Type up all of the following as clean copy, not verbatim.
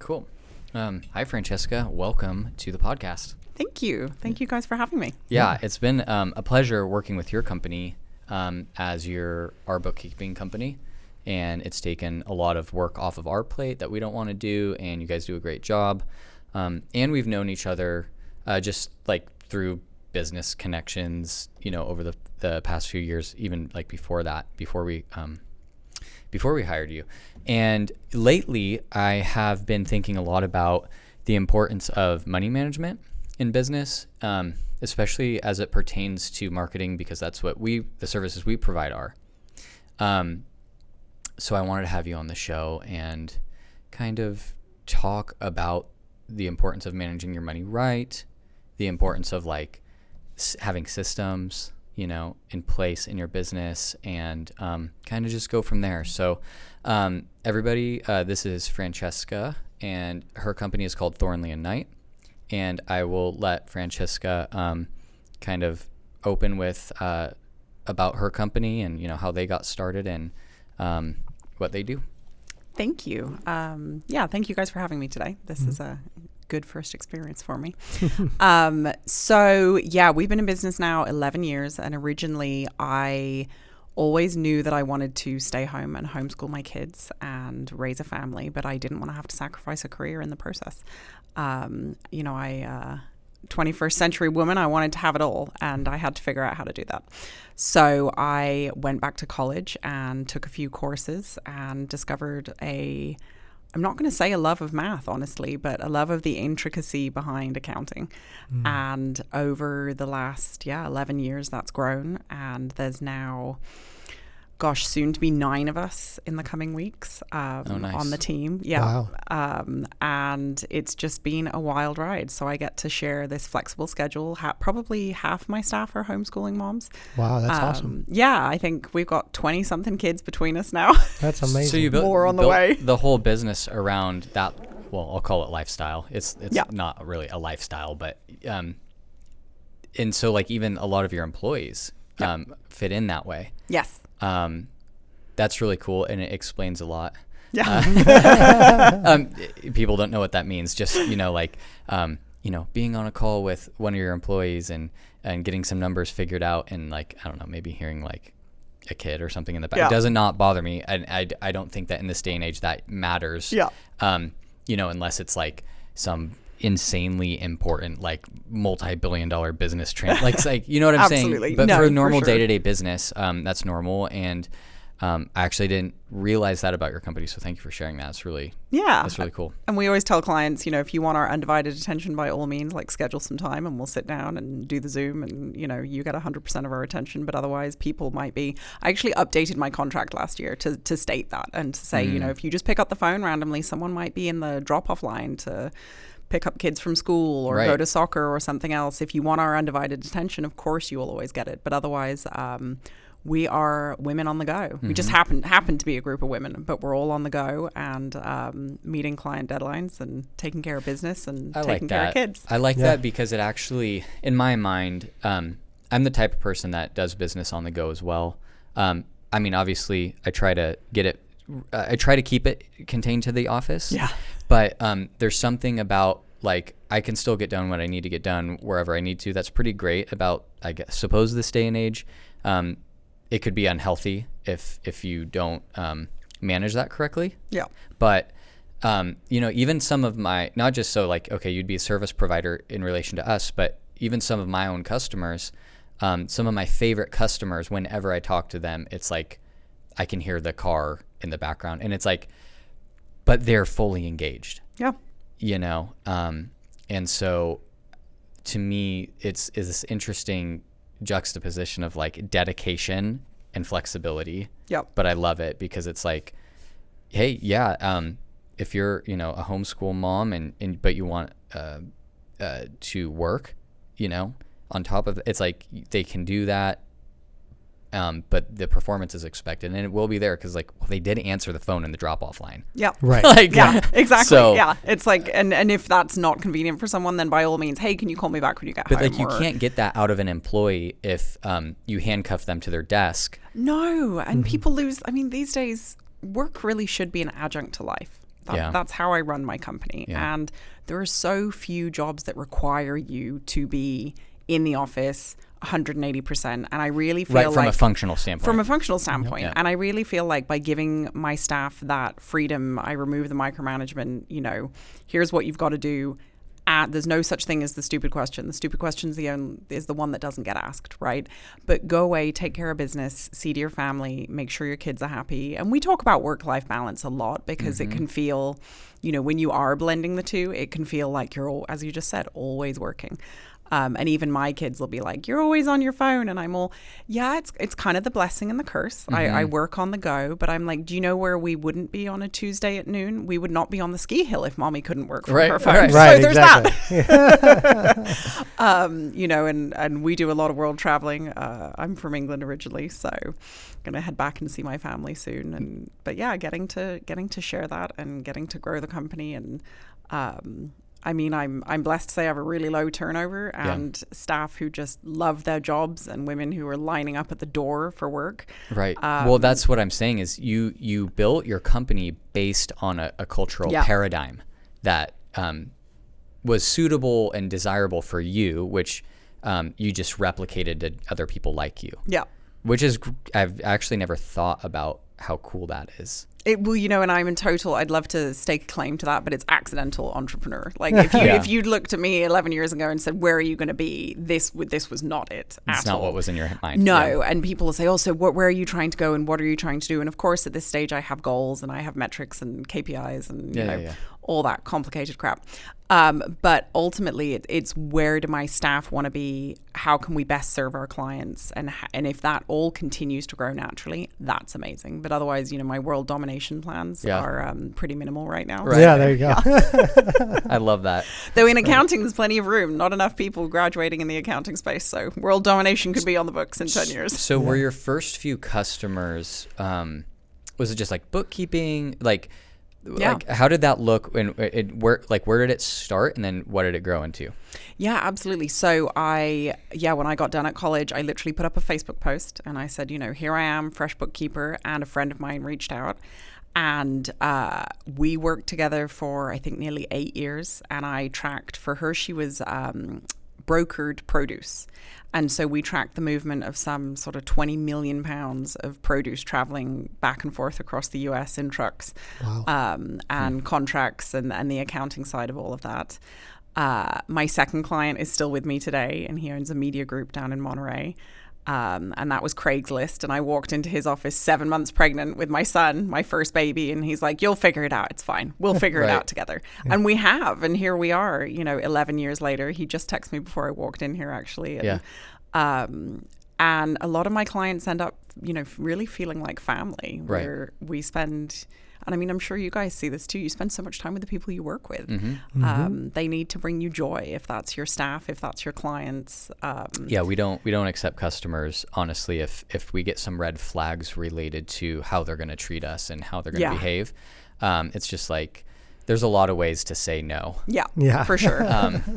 Cool. Hi, Francesca. Welcome to the podcast. Thank you. Thank you guys for having me. Yeah, it's been a pleasure working with your company as our bookkeeping company. And it's taken a lot of work off of our plate that we don't want to do. And you guys do a great job. And we've known each other just like through business connections, over the past few years, even like before that, before we hired you. And lately, I have been thinking a lot about the importance of money management in business, especially as it pertains to marketing, because that's what the services we provide are. So I wanted to have you on the show and kind of talk about the importance of managing your money right, the importance of like having systems, in place in your business, and kind of just go from there. So everybody, this is Francesca, and her company is called Thornley Knight. And I will let Francesca kind of open with about her company and, how they got started and what they do. Thank you. Thank you guys for having me today. This is a good first experience for me. We've been in business now 11 years, and originally I always knew that I wanted to stay home and homeschool my kids and raise a family, but I didn't want to have to sacrifice a career in the process. 21st century woman, I wanted to have it all, and I had to figure out how to do that. So I went back to college and took a few courses and discovered I'm not going to say a love of math, honestly, but a love of the intricacy behind accounting. And over the last, 11 years, that's grown. And there's now, soon to be 9 of us in the coming weeks nice. On the team. Yeah. Wow. And it's just been a wild ride. So I get to share this flexible schedule. Probably half my staff are homeschooling moms. Wow, that's awesome. Yeah, I think we've got 20-something kids between us now. That's amazing. So you built the way. The whole business around that. Well, I'll call it lifestyle. It's not really a lifestyle, but and so like even a lot of your employees fit in that way. Yes. That's really cool, and it explains a lot. Yeah. People don't know what that means. Just being on a call with one of your employees and getting some numbers figured out, and like I don't know, maybe hearing like a kid or something in the back. Yeah. It does not bother me, and I don't think that in this day and age that matters. Yeah. Unless it's like some insanely important like multi-billion-dollar business like you know what I'm Absolutely. saying, but No, for normal for sure. day-to-day business that's normal. And I actually didn't realize that about your company, so thank you for sharing that. It's really that's really cool. And we always tell clients, if you want our undivided attention, by all means, like schedule some time and we'll sit down and do the Zoom, and you get 100% of our attention. But otherwise, people might be. I actually updated my contract last year to state that, and to say, if you just pick up the phone randomly, someone might be in the drop-off line to pick up kids from school or go to soccer or something else. If you want our undivided attention, of course you will always get it. But otherwise, we are women on the go. We just happen to be a group of women, but we're all on the go and meeting client deadlines and taking care of business and taking care of kids. I like that because it actually, in my mind, I'm the type of person that does business on the go as well. Obviously, I try to keep it contained to the office. Yeah. But there's something about like I can still get done what I need to get done wherever I need to. That's pretty great about, I guess, suppose this day and age. It could be unhealthy if you don't manage that correctly. Yeah. But even some of my, not just so like, okay, you'd be a service provider in relation to us, but even some of my own customers, some of my favorite customers, whenever I talk to them, it's like I can hear the car in the background, and it's like, but they're fully engaged. Yeah. And so to me, is this interesting juxtaposition of like dedication and flexibility. Yep. But I love it because it's like, hey, if you're, a homeschool mom but you want to work, on top of it's like they can do that. But the performance is expected, and it will be there because, they did answer the phone in the drop-off line. Yeah. Right. Yeah, exactly. So, yeah. It's like, and if that's not convenient for someone, then by all means, hey, can you call me back when you get home? But, you can't get that out of an employee if you handcuff them to their desk. No, and people lose. I mean, these days, work really should be an adjunct to life. That's how I run my company. Yeah. And there are so few jobs that require you to be in the office 180%. And I really feel right, from a functional standpoint. From a functional standpoint. Yeah. And I really feel like by giving my staff that freedom, I remove the micromanagement, here's what you've got to do. There's no such thing as the stupid question. The stupid question is the one that doesn't get asked, right? But go away, take care of business, see to your family, make sure your kids are happy. And we talk about work-life balance a lot because it can feel, when you are blending the two, it can feel like you're, as you just said, always working. And even my kids will be like, you're always on your phone. And I'm all, yeah, it's kind of the blessing and the curse. I work on the go, but I'm like, do you know where we wouldn't be on a Tuesday at noon? We would not be on the ski hill if mommy couldn't work from her phone. Right, so there's exactly. that. And we do a lot of world traveling. I'm from England originally, so going to head back and see my family soon. But yeah, getting to share that and getting to grow the company and, I'm blessed to say I have a really low turnover and staff who just love their jobs and women who are lining up at the door for work. Right. Well, that's what I'm saying is you built your company based on a cultural paradigm that was suitable and desirable for you, which you just replicated to other people like you. Yeah. Which is, I've actually never thought about how cool that is. And I'm in total, I'd love to stake a claim to that, but it's accidental entrepreneur. Like if you'd looked at me 11 years ago and said, where are you going to be? This was not it at all. It's not what was in your mind. No. Yeah. And people will say, oh, so where are you trying to go and what are you trying to do? And of course, at this stage, I have goals and I have metrics and KPIs and all that complicated crap. But ultimately, it's where do my staff want to be? How can we best serve our clients? And if that all continues to grow naturally, that's amazing. But otherwise, my world domination plans are pretty minimal right now. Right. Yeah, there you go. I love that. Though in accounting, there's plenty of room. Not enough people graduating in the accounting space. So world domination could be on the books in 10 years. So were your first few customers, was it just like bookkeeping? Like how did that look and where did it start and then what did it grow into? Yeah, absolutely. So when I got done at college, I literally put up a Facebook post and I said, here I am, fresh bookkeeper, and a friend of mine reached out and we worked together for I think nearly 8 years and I tracked for her, she was brokered produce. And so we tracked the movement of some sort of 20 million pounds of produce traveling back and forth across the US in trucks. Wow. And contracts and the accounting side of all of that. My second client is still with me today and he owns a media group down in Monterey. And that was Craigslist. And I walked into his office 7 months pregnant with my son, my first baby. And he's like, you'll figure it out. It's fine. We'll figure it out together. Yeah. And we have. And here we are, 11 years later. He just texted me before I walked in here, actually. And, and a lot of my clients end up, really feeling like family where we spend... And I'm sure you guys see this too. You spend so much time with the people you work with. They need to bring you joy. If that's your staff, if that's your clients. We don't accept customers honestly if we get some red flags related to how they're going to treat us and how they're going to behave. It's just like there's a lot of ways to say no. Yeah, for sure.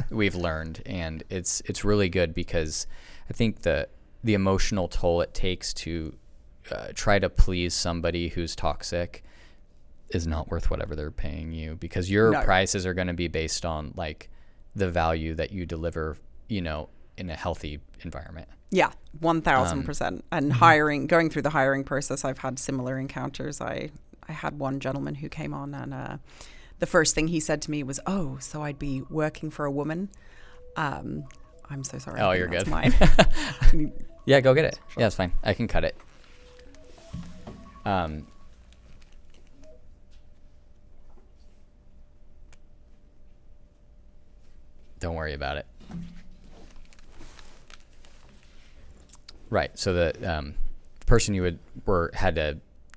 We've learned, and it's really good because I think the emotional toll it takes to try to please somebody who's toxic is not worth whatever they're paying you because your prices are going to be based on like the value that you deliver, in a healthy environment. Yeah, 1000%. And going through the hiring process, I've had similar encounters. I had one gentleman who came on and the first thing he said to me was, oh, so I'd be working for a woman. I'm so sorry. Oh, you're good. Mine. Yeah, go get it. Sure. Yeah, it's fine. I can cut it. Don't worry about it. Right. So the person you it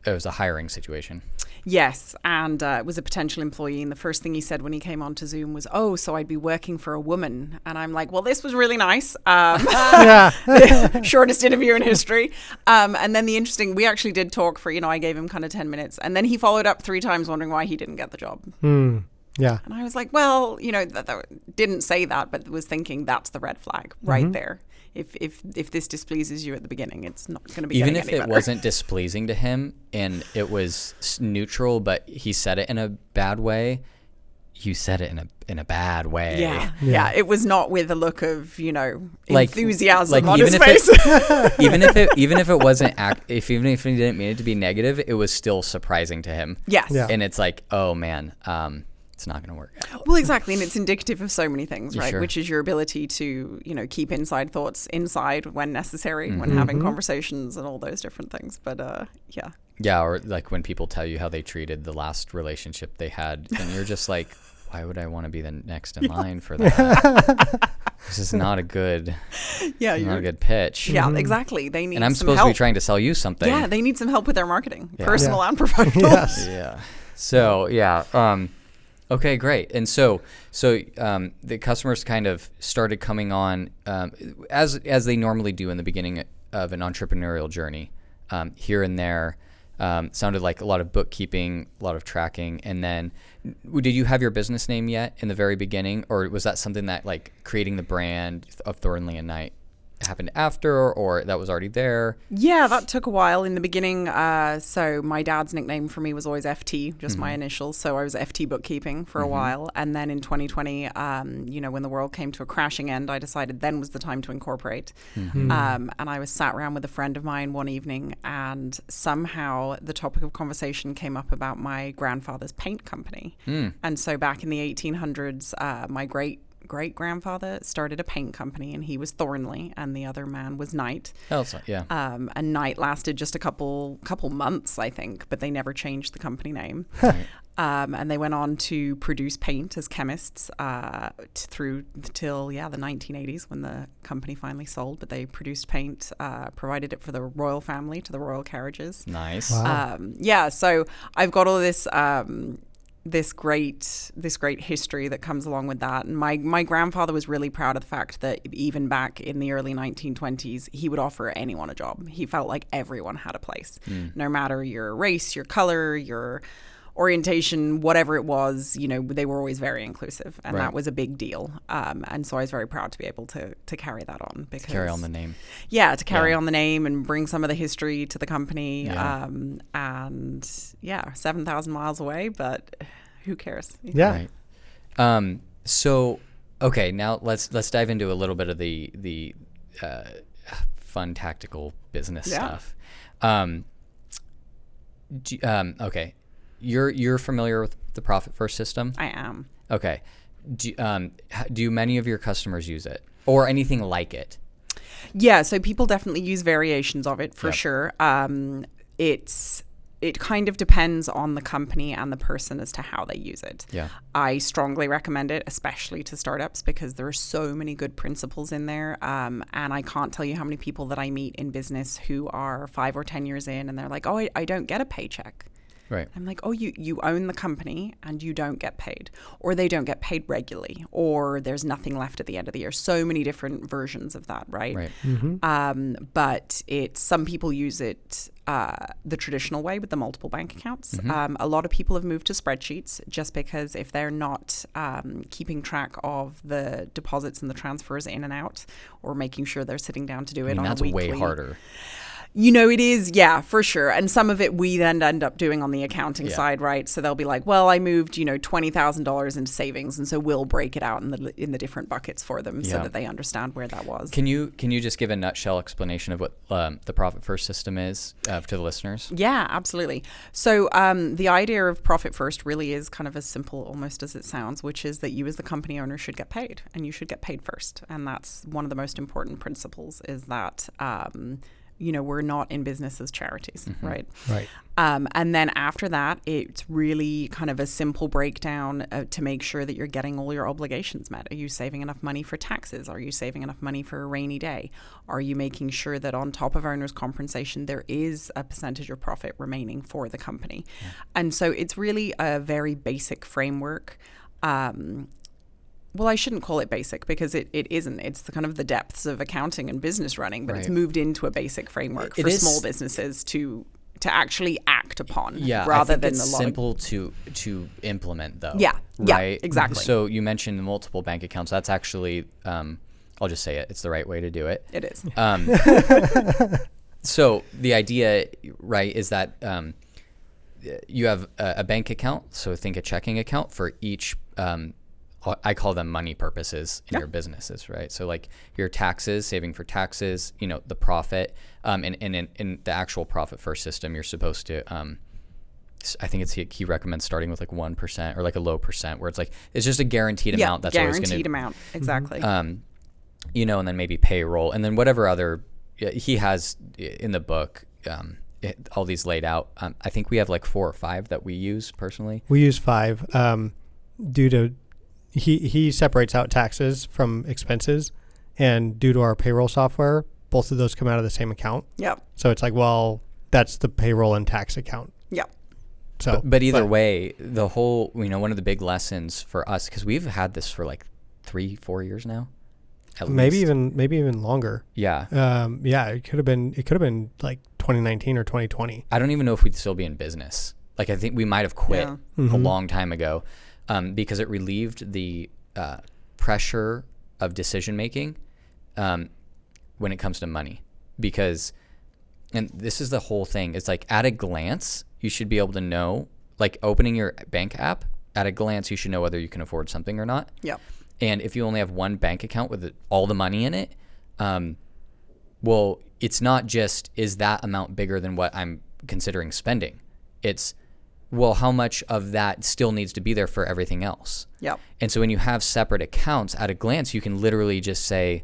was a hiring situation. Yes, and it was a potential employee. And the first thing he said when he came onto Zoom was, oh, so I'd be working for a woman. And I'm like, well, this was really nice. Shortest interview in history. And then we actually did talk for, I gave him kind of 10 minutes. And then he followed up 3 times wondering why he didn't get the job. Yeah. And I was like, well, didn't say that, but was thinking that's the red flag right there. If this displeases you at the beginning, it's not going to be even getting if any it better. wasn't displeasing to him and it was neutral, but he said it in a bad way. You said it in a bad way. Yeah. It was not with a look of Like- enthusiasm like on even his if face. even if it wasn't even if he didn't mean it to be negative, it was still surprising to him. Yes. Yeah. And it's like, oh man, it's not going to work out. Well, exactly, and it's indicative of so many things, right? Sure. Which is your ability to, keep inside thoughts inside when necessary, when having conversations and all those different things. But yeah. Yeah, or like when people tell you how they treated the last relationship they had, and you're just like, why would I want to be the next in line for that? This is not a good, not a good pitch. Yeah, exactly. They need And I'm some supposed help. to be trying to sell you something. Yeah, they need some help with their marketing, Yeah. personal and professional. Yes. Yeah. So yeah. Okay, great. And so the customers kind of started coming on as they normally do in the beginning of an entrepreneurial journey, here and there. Sounded like a lot of bookkeeping, a lot of tracking, and then did you have your business name yet in the very beginning, or was that something that like creating the brand of Thornley Knight happened after, or that was already there? Yeah, that took a while in the beginning. So my dad's nickname for me was always FT, just my initials. So I was FT bookkeeping for a while. And then in 2020, when the world came to a crashing end, I decided then was the time to incorporate. And I was sat around with a friend of mine one evening, and somehow the topic of conversation came up about my grandfather's paint company. And so back in the 1800s, my great-grandfather started a paint company, and he was Thornley, and the other man was Knight. Yeah. And Knight lasted just a couple months, I think, but they never changed the company name. And they went on to produce paint as chemists till the 1980s when the company finally sold. But they produced paint, provided it for the royal family to the royal carriages. Nice. Wow. So I've got all this. This great history that comes along with that. And my grandfather was really proud of the fact that even back in the early 1920s, he would offer anyone a job. He felt like everyone had a place, no matter your race, your color, your orientation, whatever it was, they were always very inclusive, and that was a big deal. And so I was very proud to be able to carry that on. Because, Carry on the name. Yeah, to carry on the name and bring some of the history to the company. Yeah. 7,000 miles away, but who cares? Yeah. Right. So, okay, now let's dive into a little bit of the fun tactical business stuff. Okay. You're familiar with the Profit First system? I am. Okay. Do many of your customers use it or anything like it? Yeah, so people definitely use variations of it for Yep. sure. It kind of depends on the company and the person as to how they use it. Yeah. I strongly recommend it, especially to startups, because there are so many good principles in there. And I can't tell you how many people that I meet in business who are 5 or 10 years in and they're like, oh, I don't get a paycheck. Right. I'm like, oh, you own the company and you don't get paid, or they don't get paid regularly, or there's nothing left at the end of the year. So many different versions of that, right? Right. But some people use it the traditional way with the multiple bank accounts. A lot of people have moved to spreadsheets just because if they're not keeping track of the deposits and the transfers in and out, or making sure they're sitting down to do it on a weekly. That's way harder. It is, yeah, for sure. And some of it we then end up doing on the accounting side, right? So they'll be like, well, I moved, $20,000 into savings, and so we'll break it out in the different buckets for them so that they understand where that was. Can you just give a nutshell explanation of what the Profit First system is to the listeners? Yeah, absolutely. So the idea of Profit First really is kind of as simple almost as it sounds, which is that you as the company owner should get paid, and you should get paid first. And that's one of the most important principles, is that we're not in business as charities, right? Right. And then after that, it's really kind of a simple breakdown to make sure that you're getting all your obligations met. Are you saving enough money for taxes? Are you saving enough money for a rainy day? Are you making sure that on top of owner's compensation, there is a percentage of profit remaining for the company? Yeah. And so it's really a very basic framework. Well, I shouldn't call it basic because it isn't. It's the kind of the depths of accounting and business running, but it's moved into a basic framework for small businesses to to actually act upon, Yeah, rather I think than it's a lot simple to implement, though. Yeah, right? exactly. So you mentioned multiple bank accounts. That's actually, I'll just say it. It's the right way to do it. It is. So the idea, right, is that you have a bank account. So think a checking account for each. I call them money purposes in your businesses, right? So like your taxes, saving for taxes, the profit, and in the actual profit first system, you're supposed to, I think he recommends starting with like 1% or like a low percent, where it's like, it's just a guaranteed amount. That's always going to. Guaranteed amount. Exactly. And then maybe payroll, and then whatever other he has in the book, all these laid out. I think we have like 4 or 5 that we use personally. We use 5 due to he separates out taxes from expenses, and due to our payroll software, both of those come out of the same account. Yep. So it's like, well, that's the payroll and tax account. Yep. So, but either way, the whole, one of the big lessons for us, because we've had this for like 3-4 years now. Maybe even longer. Yeah. It could have been like 2019 or 2020. I don't even know if we'd still be in business. Like, I think we might have quit a long time ago, because it relieved the pressure of decision making when it comes to money. Because, and this is the whole thing, it's like at a glance, you should be able to know, like opening your bank app, at a glance, you should know whether you can afford something or not. Yep. And if you only have one bank account with all the money in it, well, it's not just, is that amount bigger than what I'm considering spending? It's, well, how much of that still needs to be there for everything else? Yep. And so when you have separate accounts, at a glance, you can literally just say,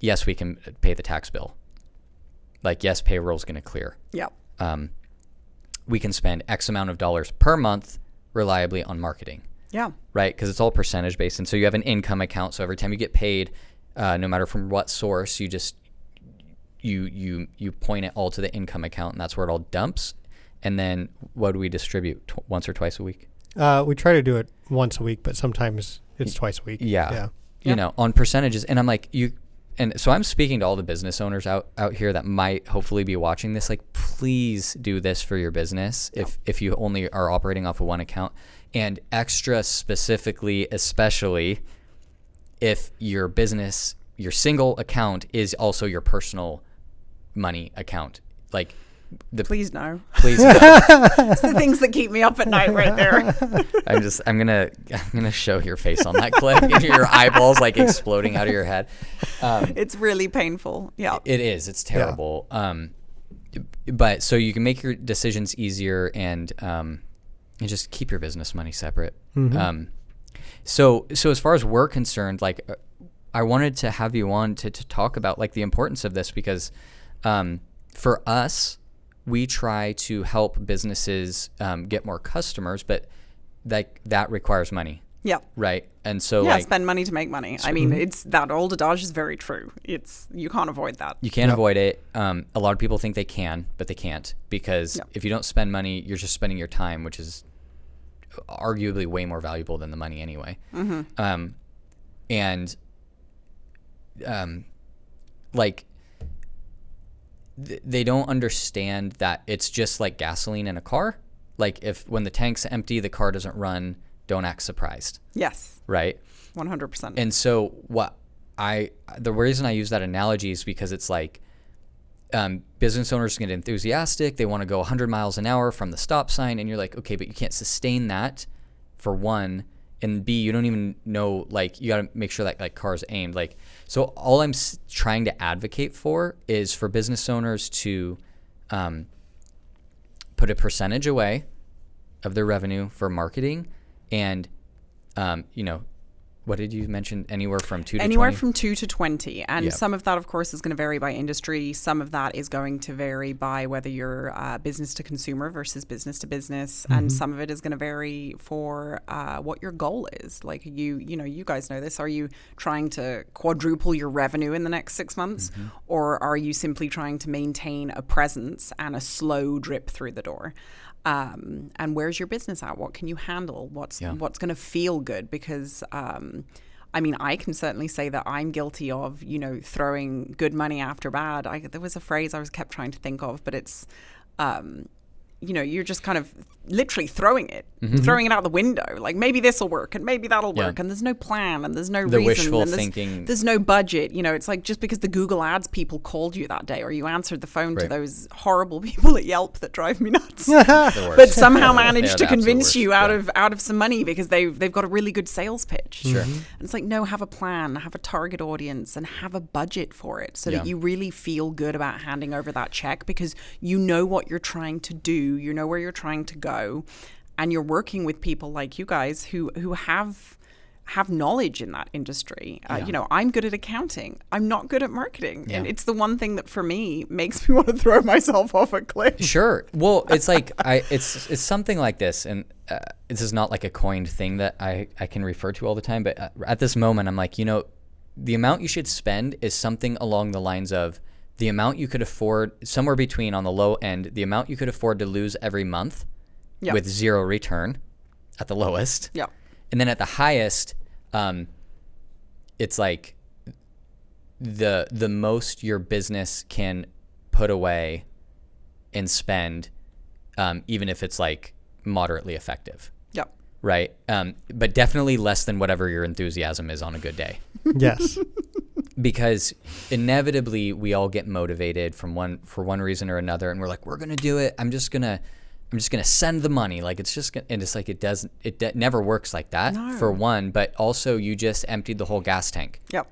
yes, we can pay the tax bill. Like, yes, payroll's going to clear. Yep. We can spend X amount of dollars per month reliably on marketing. Yeah. Right? Because it's all percentage based. And so you have an income account. So every time you get paid, no matter from what source, you just, you point it all to the income account, and that's where it all dumps. And then what do we distribute? Once or twice a week? We try to do it once a week, but sometimes it's twice a week. Yeah. On percentages. And I'm like, and so I'm speaking to all the business owners out here that might hopefully be watching this. Like, please do this for your business if you only are operating off of one account. And extra specifically, especially if your business, your single account is also your personal money account. Like, please no. Please no. It's the things that keep me up at night right there. I'm gonna show your face on that clip. Your eyeballs like exploding out of your head. It's really painful. Yeah. It is. It's terrible. Yeah. But so you can make your decisions easier and just keep your business money separate. Mm-hmm. So as far as we're concerned, like, I wanted to have you on to talk about like the importance of this, because for us, we try to help businesses get more customers, but that requires money. Yeah. Right. And so spend money to make money. I mean, it's that old adage is very true. You can't avoid that. You can't avoid it. A lot of people think they can, but they can't, because if you don't spend money, you're just spending your time, which is arguably way more valuable than the money anyway. Mm-hmm. They don't understand that it's just like gasoline in a car. Like, when the tank's empty, the car doesn't run, don't act surprised. Yes. Right? 100%. And so the reason I use that analogy is because it's like, business owners get enthusiastic. They want to go 100 miles an hour from the stop sign. And you're like, okay, but you can't sustain that, for one. And B, you don't even know, like, you got to make sure that like car's aimed. Like, so all I'm trying to advocate for is for business owners to put a percentage away of their revenue for marketing. And, what did you mention? Anywhere from 2 to 20? Anywhere from 2 to 20. And some of that, of course, is going to vary by industry. Some of that is going to vary by whether you're business to consumer versus business to business. Mm-hmm. And some of it is going to vary for what your goal is. Like, you guys know this. Are you trying to quadruple your revenue in the next 6 months? Mm-hmm. Or are you simply trying to maintain a presence and a slow drip through the door? And where's your business at? What can you handle? What's going to feel good? Because, I can certainly say that I'm guilty of, throwing good money after bad. There was a phrase I kept trying to think of, but it's, you're just kind of literally throwing it out the window. Like, maybe this will work and maybe that'll work. And there's no plan and there's no the reason. Wishful and thinking. There's no budget. It's like just because the Google Ads people called you that day or you answered the phone to those horrible people at Yelp that drive me nuts, but somehow managed to convince you out of some money because they've got a really good sales pitch. Sure. And it's like, no, have a plan, have a target audience, and have a budget for it so that you really feel good about handing over that check because you know what you're trying to do, you know where you're trying to go. And you're working with people like you guys who have knowledge in that industry. I'm good at accounting. I'm not good at marketing. Yeah. And it's the one thing that for me makes me want to throw myself off a cliff. Sure. Well, it's like it's something like this. And this is not like a coined thing that I can refer to all the time. But at this moment, I'm like, the amount you should spend is something along the lines of the amount you could afford, somewhere between on the low end, the amount you could afford to lose every month. Yep. With zero return at the lowest. Yeah. And then at the highest, it's like the most your business can put away and spend, even if it's like moderately effective. Yep. Right. But definitely less than whatever your enthusiasm is on a good day. Yes. Because inevitably we all get motivated for one reason or another, and we're like, we're gonna do it. I'm just gonna send the money. Like, it's just, and it's like, it never works like that. No. For one, but also you just emptied the whole gas tank. Yep.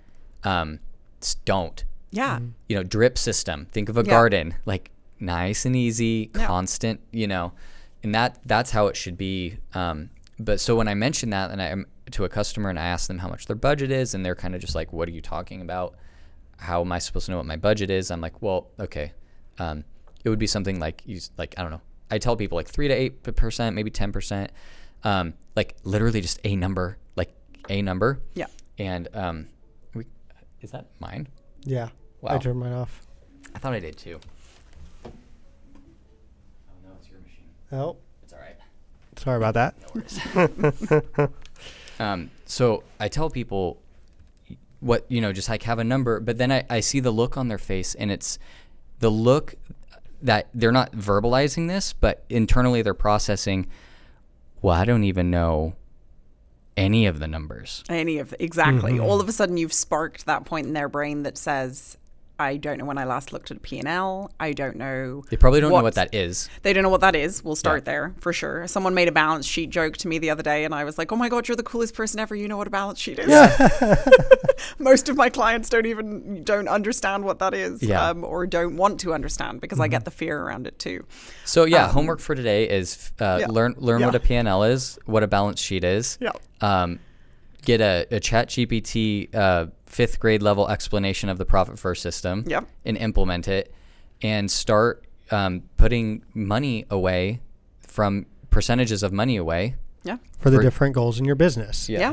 Don't. Yeah. Drip system. Think of a garden, like nice and easy, constant, and that's how it should be. But so when I mentioned that and I'm to a customer and I ask them how much their budget is, and they're kind of just like, what are you talking about? How am I supposed to know what my budget is? I'm like, well, okay. It would be something like, I don't know. I tell people like 3 to 8%, maybe 10%, like literally just a number, Yeah. And is that mine? Yeah. Wow. I turned mine off. I thought I did too. Oh no, it's your machine. Oh. It's all right. Sorry about that. No worries. So I tell people what, just like have a number, but then I see the look on their face, and it's the look that they're not verbalizing this, but internally they're processing, well, I don't even know any of the numbers. Exactly. Mm-hmm. All of a sudden you've sparked that point in their brain that says, I don't know when I last looked at a P&L. I don't know. They probably don't know what that is. They don't know what that is. We'll start there for sure. Someone made a balance sheet joke to me the other day, and I was like, oh my God, you're the coolest person ever. You know what a balance sheet is. Yeah. Most of my clients don't understand what that is, or don't want to understand because I get the fear around it too. So homework for today is learn what a P&L is, what a balance sheet is. Yeah. Get a Chat GPT 5th grade level explanation of the profit first system and implement it, and start putting money away from percentages of money away. Yeah. For the different goals in your business. Yeah.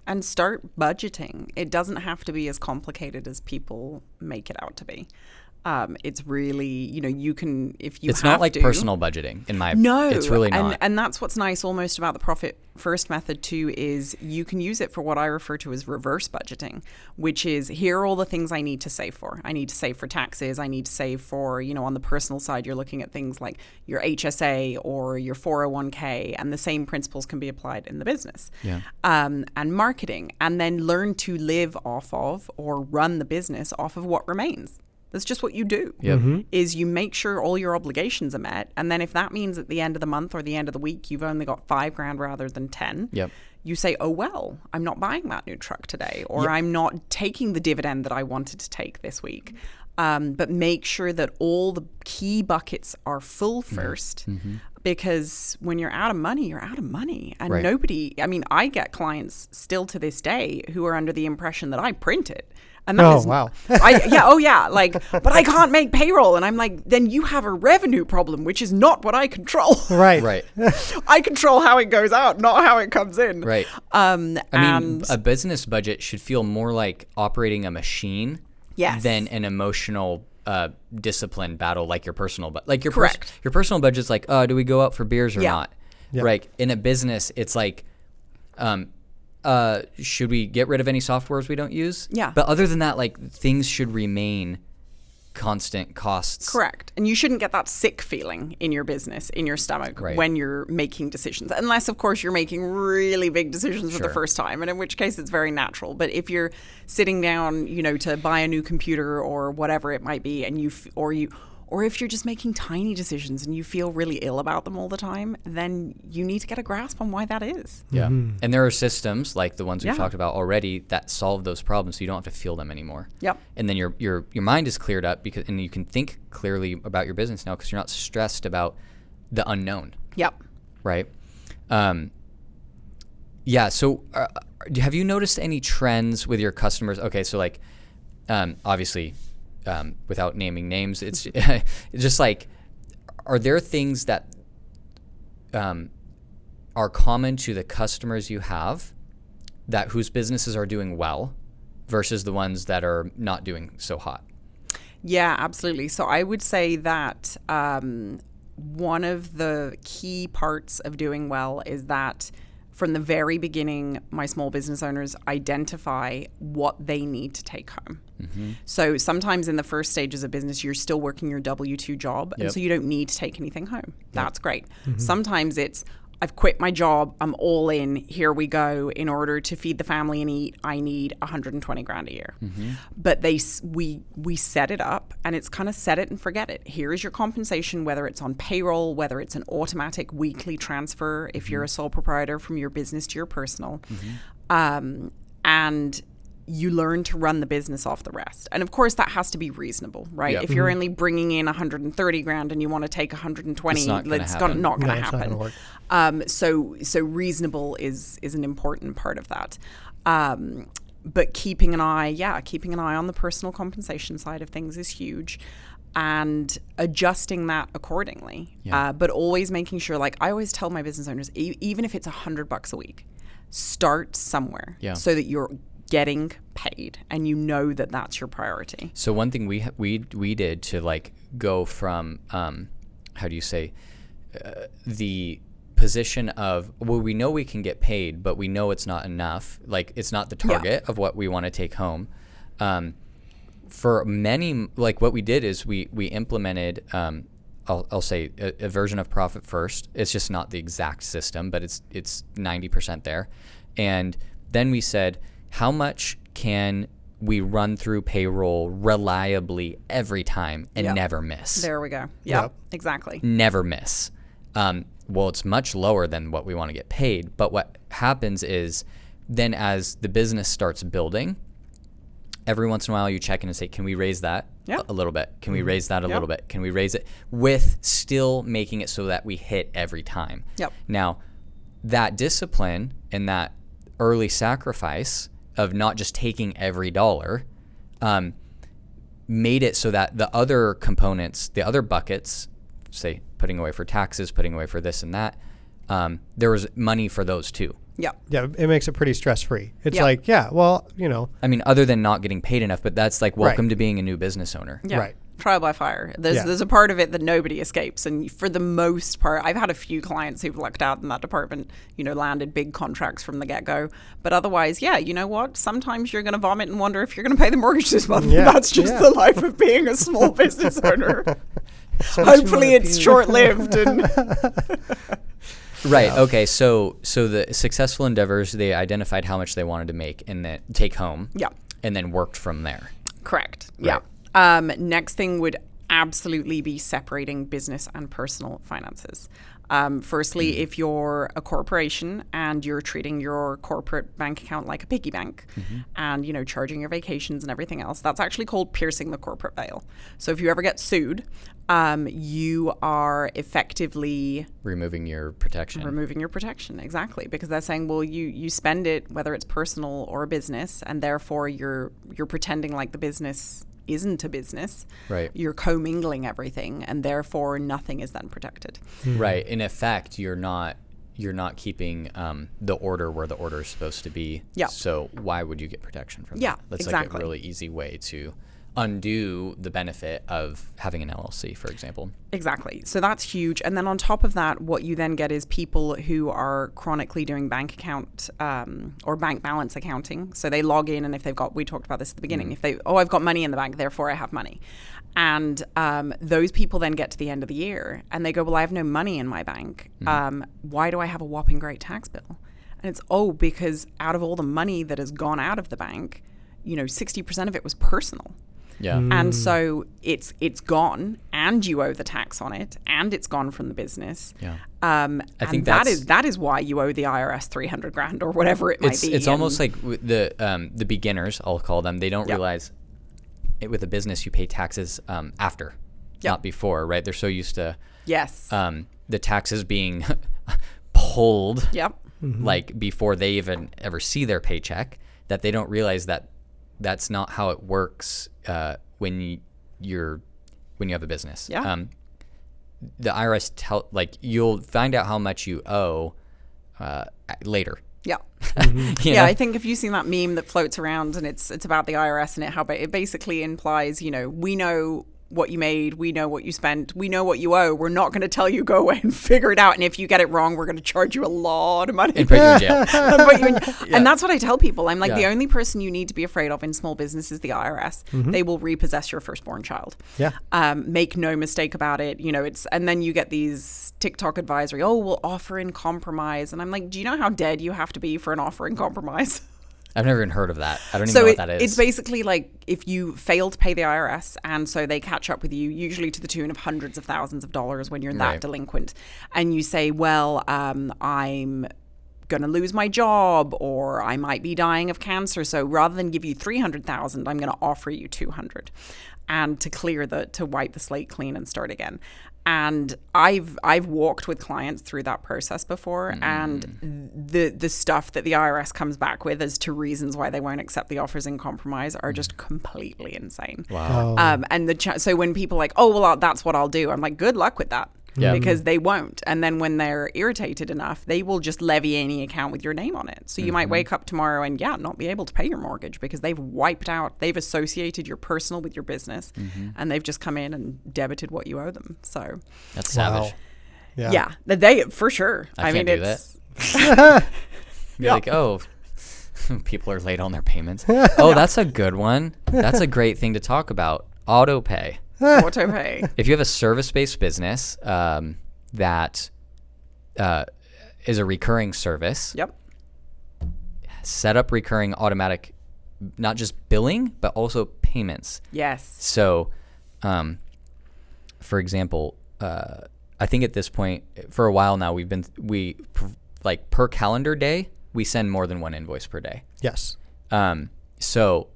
And start budgeting. It doesn't have to be as complicated as people make it out to be. It's really, you can, if you it's not like personal budgeting in my, no, it's really not. And that's what's nice almost about the profit first method too, is you can use it for what I refer to as reverse budgeting, which is, here are all the things I need to save for. I need to save for taxes. I need to save for, on the personal side, you're looking at things like your HSA or your 401k, and the same principles can be applied in the business. Yeah. And marketing, and then learn to live off of or run the business off of what remains. That's just what you do, is you make sure all your obligations are met. And then if that means at the end of the month or the end of the week, you've only got $5,000 rather than 10, you say, oh, well, I'm not buying that new truck today, or I'm not taking the dividend that I wanted to take this week. But make sure that all the key buckets are full first, because when you're out of money, you're out of money. And I get clients still to this day who are under the impression that I print it. And that wow. but I can't make payroll. And I'm like, then you have a revenue problem, which is not what I control. Right. I control how it goes out, not how it comes in. Right. I mean, a business budget should feel more like operating a machine than an emotional discipline battle, like your personal like your your personal budget's like, do we go out for beers or not? Yeah. Right. In a business, it's like, should we get rid of any softwares we don't use? Yeah. But other than that, like, things should remain constant costs. Correct. And you shouldn't get that sick feeling in your business, in your stomach, Right. when you're making decisions. Unless, of course, you're making really big decisions for Sure. the first time, and in which case it's very natural. But if you're sitting down, to buy a new computer or whatever it might be, and or if you're just making tiny decisions and you feel really ill about them all the time, then you need to get a grasp on why that is. Yeah. And there are systems like the ones we've Yeah. talked about already that solve those problems so you don't have to feel them anymore. Yep. And then your mind is cleared up and you can think clearly about your business now because you're not stressed about the unknown. Yep. Right? Yeah. So have you noticed any trends with your customers? Okay. So like, obviously, without naming names, it's it's just like, are there things that are common to the customers you have that whose businesses are doing well versus the ones that are not doing so hot? Yeah, absolutely. So I would say that one of the key parts of doing well is that from the very beginning, my small business owners identify what they need to take home. So sometimes in the first stages of business, you're still working your W-2 job, and so you don't need to take anything home. That's great. Sometimes it's, I've quit my job, I'm all in, here we go. In order to feed the family and eat, I need 120 grand a year. But we set it up, and it's kind of set it and forget it. Here is your compensation, whether it's on payroll, whether it's an automatic weekly transfer, if you're a sole proprietor from your business to your personal. And you learn to run the business off the rest. And of course, that has to be reasonable, right? Yep. If you're only bringing in 130 grand and you want to take 120, It's not gonna happen. not going to it's not happen. gonna work. So reasonable is an important part of that. But keeping an eye on the personal compensation side of things is huge, and adjusting that accordingly. Yeah. But always making sure, like I always tell my business owners, even if it's $100 a week, start somewhere so that you're getting paid and you know that that's your priority. So one thing we did to like go from how do you say the position of, well, we know we can get paid, but we know it's not enough. Like it's not the target of what we want to take home. For many, like what we did is we implemented, I'll say a version of Profit First. It's just not the exact system, but it's 90% there. And then we said, how much can we run through payroll reliably every time and never miss? There we go. Yep. Exactly. Never miss. Well, it's much lower than what we want to get paid. But what happens is then as the business starts building, every once in a while you check in and say, can we raise that a little bit? Can we raise that a little bit? Can we raise it? With still making it so that we hit every time. Yep. Now, that discipline and that early sacrifice of not just taking every dollar made it so that the other components, the other buckets, say putting away for taxes, putting away for this and that, there was money for those too. Yeah. Yeah, it makes it pretty stress-free. It's Yeah. like, well, I mean, other than not getting paid enough, but that's like welcome to being a new business owner. Yeah. Right. Trial by fire. There's a part of it that nobody escapes. And for the most part, I've had a few clients who've lucked out in that department, landed big contracts from the get-go. But otherwise, you know what? Sometimes you're going to vomit and wonder if you're going to pay the mortgage this month. Yeah. That's just the life of being a small business owner. Hopefully it's short-lived. And Right. Yeah. Okay. So the successful endeavors, they identified how much they wanted to make and then take home. Yeah. And then worked from there. Correct. Right. Yeah. Next thing would absolutely be separating business and personal finances. Firstly, if you're a corporation and you're treating your corporate bank account like a piggy bank and, charging your vacations and everything else, that's actually called piercing the corporate veil. So if you ever get sued, you are effectively removing your protection. Exactly, because they're saying, well, you spend it whether it's personal or a business, and therefore you're pretending like the business isn't a business. Right. You're commingling everything, and therefore nothing is then protected. Right. In effect, you're not keeping the order where the order is supposed to be. Yeah. So why would you get protection from that? Yeah, That's exactly. like a really easy way to undo the benefit of having an LLC, for example. Exactly. So that's huge. And then on top of that, what you then get is people who are chronically doing bank account or bank balance accounting. So they log in, and if they've got, we talked about this at the beginning, if they, I've got money in the bank, therefore I have money. And those people then get to the end of the year and they go, well, I have no money in my bank. Why do I have a whopping great tax bill? And it's, because out of all the money that has gone out of the bank, 60% of it was personal. Yeah. And so it's gone, and you owe the tax on it, and it's gone from the business. Yeah. I think that is why you owe the IRS $300,000 or whatever it might be. It's almost like the beginners, I'll call them. They don't realize with a business you pay taxes after, not before, right? They're so used to the taxes being pulled like before they even ever see their paycheck, that they don't realize that that's not how it works when you have a business. The IRS you'll find out how much you owe later. Yeah. Yeah, I think if you've seen that meme that floats around and it's about the IRS and it basically implies, we know what you made, we know what you spent, we know what you owe. We're not going to tell you go away and figure it out, and if you get it wrong, we're going to charge you a lot of money and put you in jail. And that's what I tell people. I'm like, the only person you need to be afraid of in small business is the IRS. They will repossess your firstborn child. Make no mistake about it. And then you get these TikTok advisory, we'll offer in compromise, and I'm like, do you know how dead you have to be for an offer in compromise? I've never even heard of that. I don't even know what that is. It's basically like if you fail to pay the IRS, and so they catch up with you, usually to the tune of hundreds of thousands of dollars when you're that delinquent, and you say, well, I'm going to lose my job, or I might be dying of cancer, so rather than give you $300,000, I'm going to offer you $200,000, and to wipe the slate clean and start again. And I've walked with clients through that process before, and the stuff that the IRS comes back with as to reasons why they won't accept the offers in compromise are just completely insane. Wow. And so when people are like, that's what I'll do, I'm like, good luck with that. Because they won't. And then when they're irritated enough, they will just levy any account with your name on it. So you might wake up tomorrow and not be able to pay your mortgage because they've associated your personal with your business, and they've just come in and debited what you owe them. So that's savage. Yeah, they for sure. I mean, can't do that. Be like, people are late on their payments. That's a good one. That's a great thing to talk about. Autopay. Autopay. If you have a service-based business that is a recurring service, set up recurring automatic, not just billing, but also payments. Yes. So, for example, I think at this point, for a while now, per calendar day, we send more than one invoice per day. Yes. So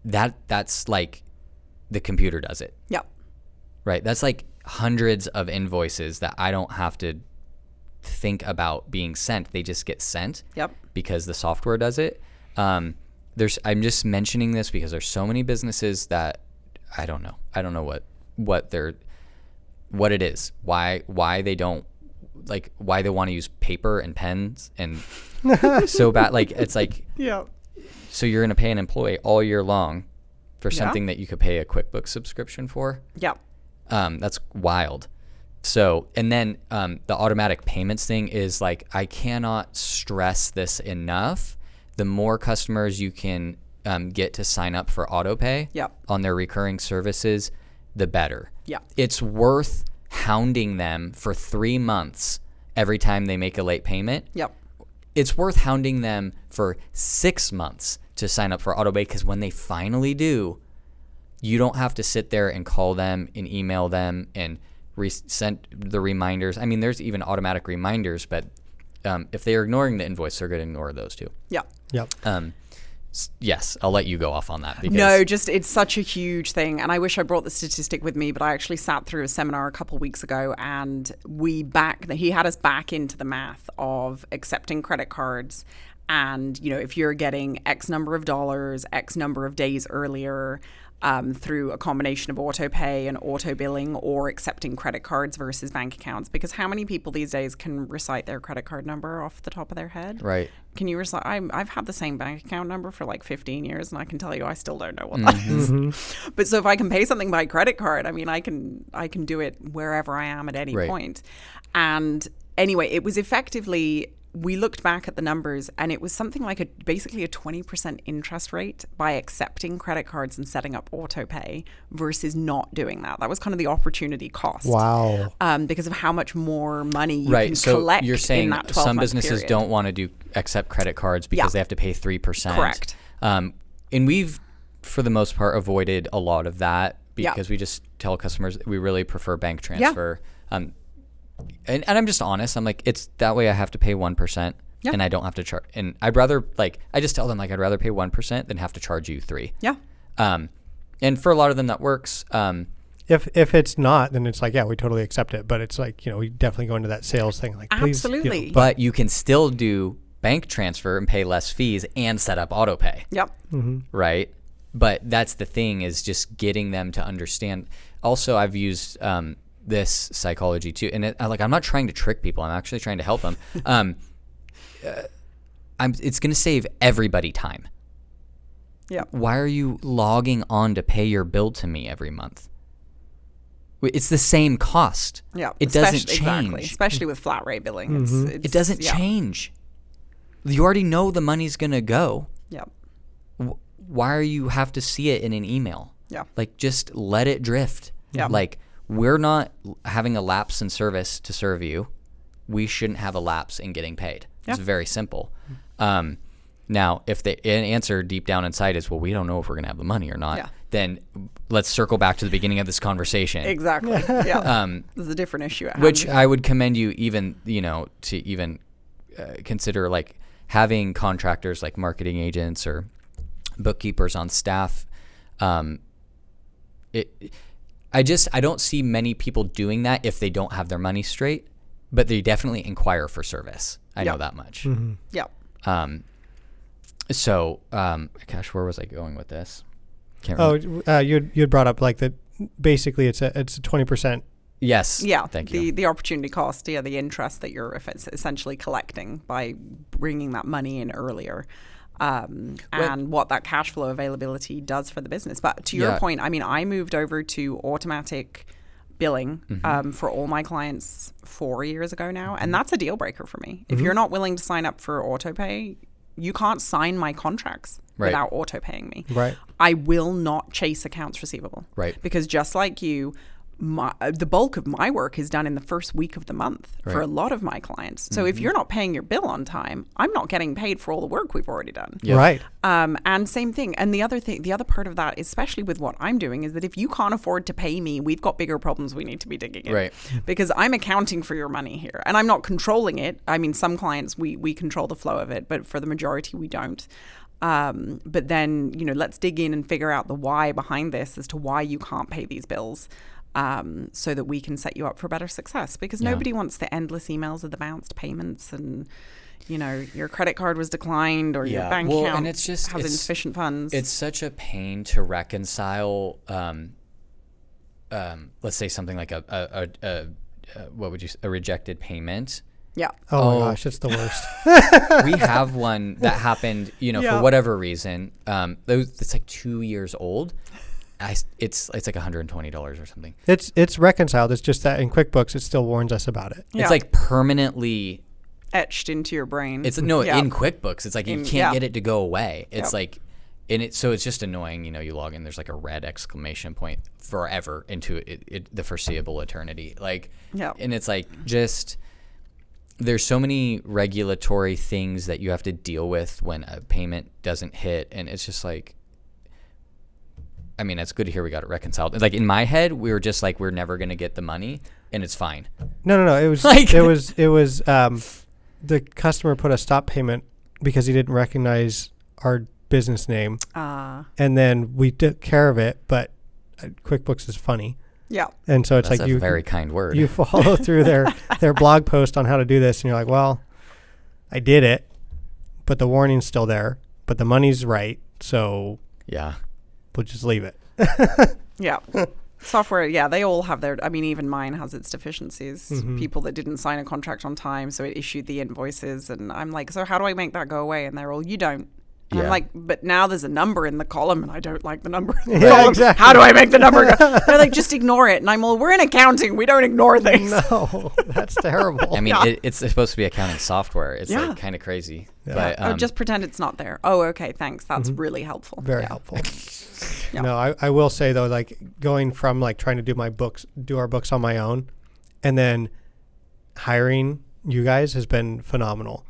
that's like the computer does it. Yep. Right. That's like hundreds of invoices that I don't have to think about being sent. They just get sent. Yep. Because the software does it. I'm just mentioning this because there's so many businesses that I don't know. I don't know what it is. Why they don't why they want to use paper and pens and so bad. Like it's like so you're gonna pay an employee all year long for something that you could pay a QuickBooks subscription for. That's wild. So, and then the automatic payments thing is like, I cannot stress this enough. The more customers you can get to sign up for autopay on their recurring services, the better. It's worth hounding them for 3 months every time they make a late payment. It's worth hounding them for 6 months to sign up for autopay, because when they finally do, you don't have to sit there and call them and email them and send the reminders. I mean, there's even automatic reminders, but if they're ignoring the invoice, they're going to ignore those too. Yes, I'll let you go off on that. Because it's such a huge thing. And I wish I brought the statistic with me, but I actually sat through a seminar a couple of weeks ago, and he had us back into the math of accepting credit cards And, you know, if you're getting X number of dollars, X number of days earlier, through a combination of autopay and auto billing or accepting credit cards versus bank accounts. Because how many people these days can recite their credit card number off the top of their head? Right. Can you recite? I've had the same bank account number for like 15 years, and I can tell you I still don't know what that is. But so if I can pay something by credit card, I mean, I can do it wherever I am at any point. And anyway, it was effectively, we looked back at the numbers, and it was something like basically a 20% interest rate by accepting credit cards and setting up auto pay versus not doing that. That was kind of the opportunity cost. Wow. Because of how much more money you Right. can So collect you're saying in that 12-month some businesses period. don't want to accept credit cards because they have to pay 3%. Correct. And we've, for the most part, avoided a lot of that because we just tell customers we really prefer bank transfer. And I'm just honest. I'm like, it's that way I have to pay 1% and I don't have to charge. And I'd rather, like, I just tell them, like, I'd rather pay 1% than have to charge you 3%. Yeah. And for a lot of them that works. If it's not, then it's like, yeah, we totally accept it. But it's like, you know, we definitely go into that sales thing. Like, please. Absolutely. You know, But you can still do bank transfer and pay less fees and set up auto pay. Yep. Right. But that's the thing, is just getting them to understand. Also, I've used this psychology too, and I'm not trying to trick people. I'm actually trying to help them. It's going to save everybody time. Yeah. Why are you logging on to pay your bill to me every month? It's the same cost. Yeah. It doesn't change. Exactly. Especially with flat rate billing. It doesn't change. You already know the money's going to go. Yeah. Why are you have to see it in an email? Yeah. Like, just let it drift. Yeah. Like, we're not having a lapse in service to serve you. We shouldn't have a lapse in getting paid. It's very simple. Now, if the answer deep down inside is, well, we don't know if we're going to have the money or not, then let's circle back to the beginning of this conversation. Exactly. Yeah. This is a different issue at hand. Which I would commend you even, to even consider, like, having contractors like marketing agents or bookkeepers on staff. I don't see many people doing that if they don't have their money straight, but they definitely inquire for service. I know that much. Yeah. So, gosh, where was I going with this? Can't remember. you'd brought up like that. Basically, it's a 20%. Yes. Yeah. Thank you. The opportunity cost, the interest that you're essentially collecting by bringing that money in earlier. And what that cash flow availability does for the business. But to your point, I mean, I moved over to automatic billing for all my clients 4 years ago now, and that's a deal breaker for me. If you're not willing to sign up for autopay, you can't sign my contracts without autopaying me. Right. I will not chase accounts receivable. Right. Because just like you, the bulk of my work is done in the first week of the month for a lot of my clients. So if you're not paying your bill on time, I'm not getting paid for all the work we've already done. Yep. Right. And same thing. And the other part of that, especially with what I'm doing, is that if you can't afford to pay me, we've got bigger problems we need to be digging in. Right. Because I'm accounting for your money here, and I'm not controlling it. I mean, some clients we control the flow of it, but for the majority we don't. But then, let's dig in and figure out the why behind this as to why you can't pay these bills. So that we can set you up for better success, because nobody wants the endless emails of the bounced payments and, your credit card was declined or your bank account and it's insufficient funds. It's such a pain to reconcile. Let's say something like a rejected payment. Yeah. Oh my gosh, it's the worst. We have one that happened, for whatever reason. It's like 2 years old. It's like $120 or something. It's reconciled. It's just that in QuickBooks, it still warns us about it. It's like permanently etched into your brain. It's in QuickBooks. It's like you can't get it to go away. It's like, so it's just annoying. You log in, there's like a red exclamation point forever into the foreseeable eternity. And it's like there's so many regulatory things that you have to deal with when a payment doesn't hit, and it's just like. I mean, it's good to hear we got it reconciled. Like in my head, we were just like, we're never going to get the money, and it's fine. No. It was it was the customer put a stop payment because he didn't recognize our business name, and then we took care of it. But QuickBooks is funny, and so it's That's like a very kind word. You follow through their blog post on how to do this, and you're like, well, I did it. but the warning's still there, but the money's right. So yeah, we'll just leave it. Yeah. Software, yeah, they all have their, I mean, even mine has its deficiencies. People that didn't sign a contract on time, so it issued the invoices. And I'm like, so how do I make that go away? And they're all, you don't. And I'm like, but now there's a number in the column and I don't like the number in the column. Exactly. How do I make the number go? They're like, just ignore it. And I'm all, we're in accounting. We don't ignore things. No, that's terrible. I mean, it's supposed to be accounting software. It's like kind of crazy. Yeah. But just pretend it's not there. Oh, okay, thanks. That's really helpful. Very helpful. No, I will say though, like going from like trying to do our books on my own, and then hiring you guys has been phenomenal.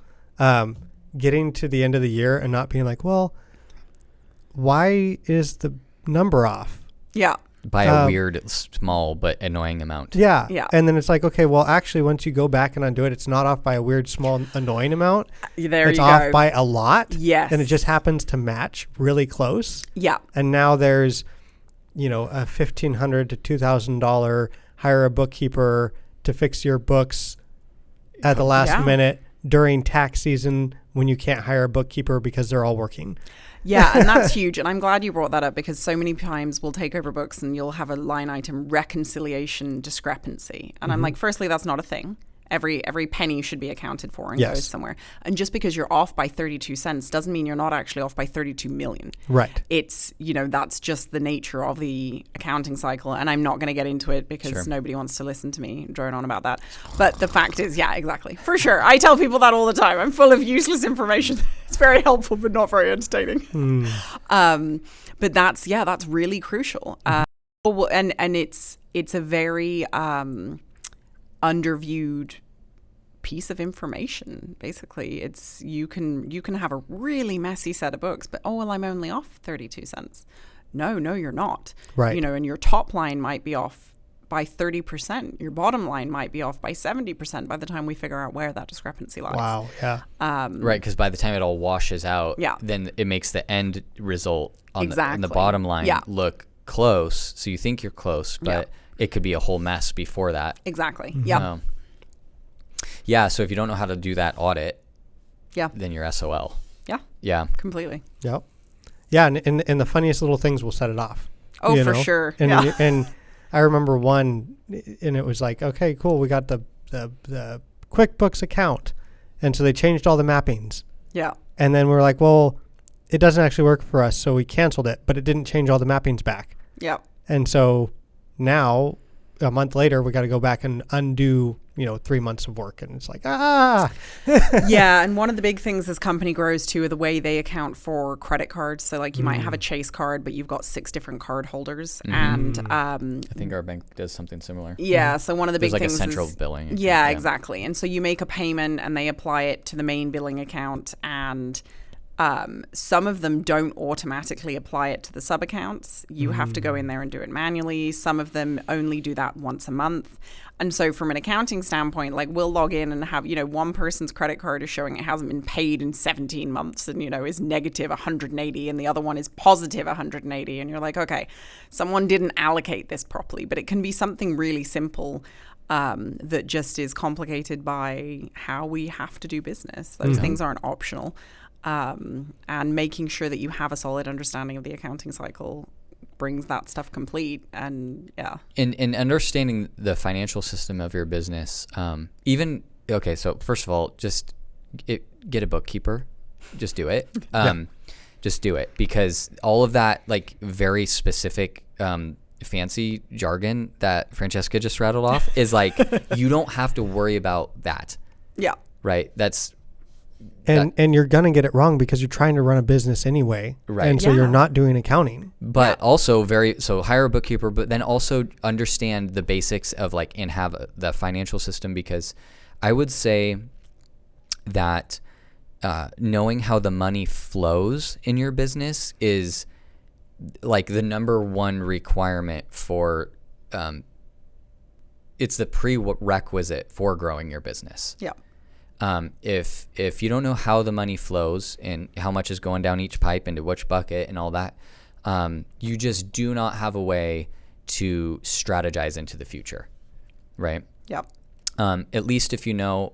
Getting to the end of the year and not being like, well, why is the number off? Yeah. By a weird, small, but annoying amount. Yeah. Yeah. And then it's like, okay, well, actually, once you go back and undo it, it's not off by a weird, small, annoying amount. It's off by a lot. Yes. And it just happens to match really close. Yeah. And now there's, a $1,500 to $2,000 hire a bookkeeper to fix your books at the last minute during tax season when you can't hire a bookkeeper because they're all working. Yeah, and that's huge. And I'm glad you brought that up because so many times we'll take over books and you'll have a line item reconciliation discrepancy. And I'm like, firstly, that's not a thing. Every penny should be accounted for and goes somewhere. And just because you're off by 32 cents doesn't mean you're not actually off by 32 million. Right. It's, that's just the nature of the accounting cycle. And I'm not going to get into it because nobody wants to listen to me drone on about that. But the fact is, yeah, exactly. For sure. I tell people that all the time. I'm full of useless information. It's very helpful, but not very entertaining. But that's really crucial. And it's a very underviewed piece of information. Basically, it's you can have a really messy set of books, but I'm only off 32 cents. No, you're not. Right. And your top line might be off by 30%. Your bottom line might be off by 70% by the time we figure out where that discrepancy lies. Wow. Yeah. Right, because by the time it all washes out, then it makes the end result on the bottom line look close. So you think you're close, but it could be a whole mess before that. Exactly. Yeah. Yeah. So if you don't know how to do that audit, then you're SOL. Yeah. Yeah. Completely. Yep. Yeah. And the funniest little things will set it off. Oh, for sure. And, and I remember one, and it was like, okay, cool. We got the QuickBooks account. And so they changed all the mappings. Yeah. And then we're like, well, it doesn't actually work for us. So we canceled it, but it didn't change all the mappings back. Yeah. And so now, a month later, we got to go back and undo, 3 months of work. And it's like, Yeah. And one of the big things as company grows too are the way they account for credit cards. So like you might have a Chase card, but you've got 6 different card holders. And I think our bank does something similar. Yeah. So one of the big things is like a central billing. Yeah, exactly. And so you make a payment and they apply it to the main billing account, and some of them don't automatically apply it to the sub accounts. You have to go in there and do it manually. Some of them only do that once a month. And so from an accounting standpoint, like we'll log in and have, one person's credit card is showing it hasn't been paid in 17 months and, is negative 180 and the other one is positive 180. And you're like, okay, someone didn't allocate this properly. But it can be something really simple that just is complicated by how we have to do business. Those things aren't optional. And making sure that you have a solid understanding of the accounting cycle brings that stuff complete. And in understanding the financial system of your business, so first of all, just get a bookkeeper. Just do it. Just do it, because all of that like very specific fancy jargon that Francesca just rattled off is like you don't have to worry about that. Yeah. Right. And you're going to get it wrong because you're trying to run a business anyway. Right. And so you're not doing accounting. But also hire a bookkeeper, but then also understand the basics of and have the financial system, because I would say that knowing how the money flows in your business is like the number one requirement for it's the prerequisite for growing your business. Yeah. If you don't know how the money flows and how much is going down each pipe into which bucket and all that, you just do not have a way to strategize into the future, right? Yep. At least if you know,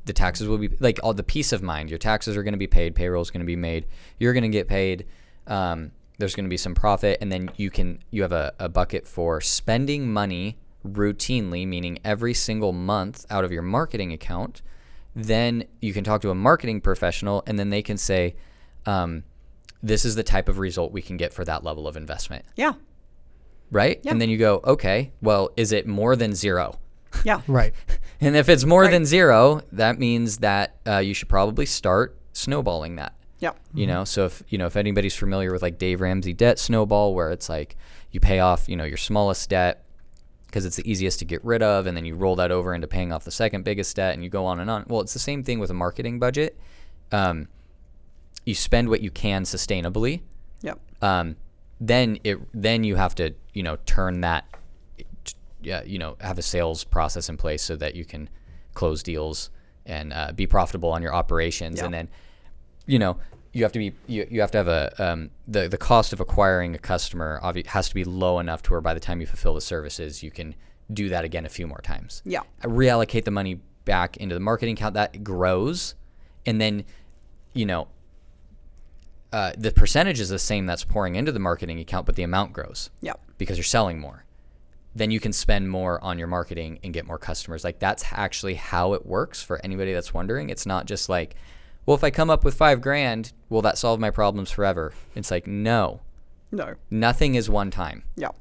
the taxes will be like all the peace of mind. Your taxes are going to be paid. Payroll is going to be made. You're going to get paid. There's going to be some profit, and then you have a bucket for spending money routinely, meaning every single month out of your marketing account. Then you can talk to a marketing professional, and then they can say, this is the type of result we can get for that level of investment. Yeah. Right? Yeah. And then you go, okay, well, is it more than zero? Yeah. Right. And if it's more than zero, that means that you should probably start snowballing that. Yeah. You know, so if anybody's familiar with like Dave Ramsey debt snowball, where it's like you pay off, your smallest debt because it's the easiest to get rid of, and then you roll that over into paying off the second biggest debt, and you go on and on. Well, it's the same thing with a marketing budget. You spend what you can sustainably. Yep. Then you have to, turn that, have a sales process in place so that you can close deals and be profitable on your operations. Yep. And then, you have to have a the cost of acquiring a customer has to be low enough to where by the time you fulfill the services, you can do that again a few more times. Yeah. Reallocate the money back into the marketing account that grows, and then, the percentage is the same that's pouring into the marketing account, but the amount grows. Yep. Because you're selling more. Then you can spend more on your marketing and get more customers. Like, that's actually how it works for anybody that's wondering. It's not just like, well, if I come up with $5,000, will that solve my problems forever? It's like, no. Nothing is one time. Yep.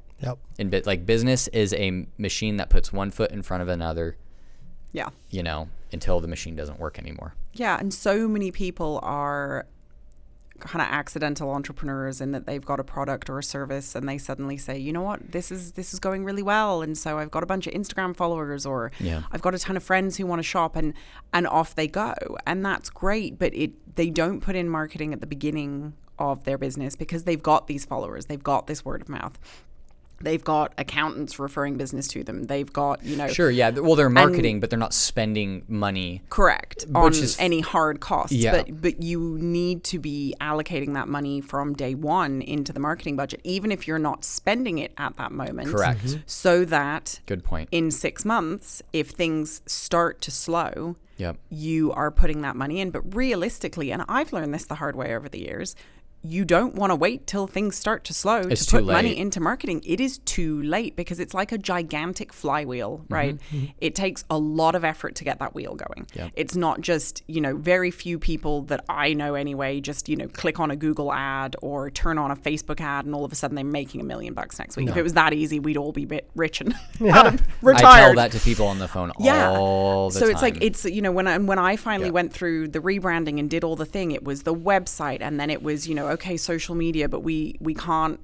And business is a machine that puts one foot in front of another. Yeah. Until the machine doesn't work anymore. Yeah, and so many people are kind of accidental entrepreneurs in that they've got a product or a service and they suddenly say, you know what, this is going really well, and so I've got a bunch of Instagram followers, or I've got a ton of friends who want to shop, and off they go, and that's great, but they don't put in marketing at the beginning of their business because they've got these followers, they've got this word of mouth. They've got accountants referring business to them. They've got, Sure, yeah. Well, they're marketing, but they're not spending money. Correct. On any hard costs. Yeah. But you need to be allocating that money from day one into the marketing budget, even if you're not spending it at that moment. Correct. Mm-hmm. So that Good point. In 6 months, if things start to slow, Yep. you are putting that money in. But realistically, and I've learned this the hard way over the years, you don't want to wait till things start to slow to put money into marketing. It is too late because it's like a gigantic flywheel, right? Mm-hmm. It takes a lot of effort to get that wheel going. Yep. It's not just, very few people that I know anyway, just, click on a Google ad or turn on a Facebook ad and all of a sudden they're making $1 million next week. No. If it was that easy, we'd all be rich and retired. I tell that to people on the phone all the time. So it's like, when I finally went through the rebranding and did all the thing, it was the website, and then it was, okay, social media, but we can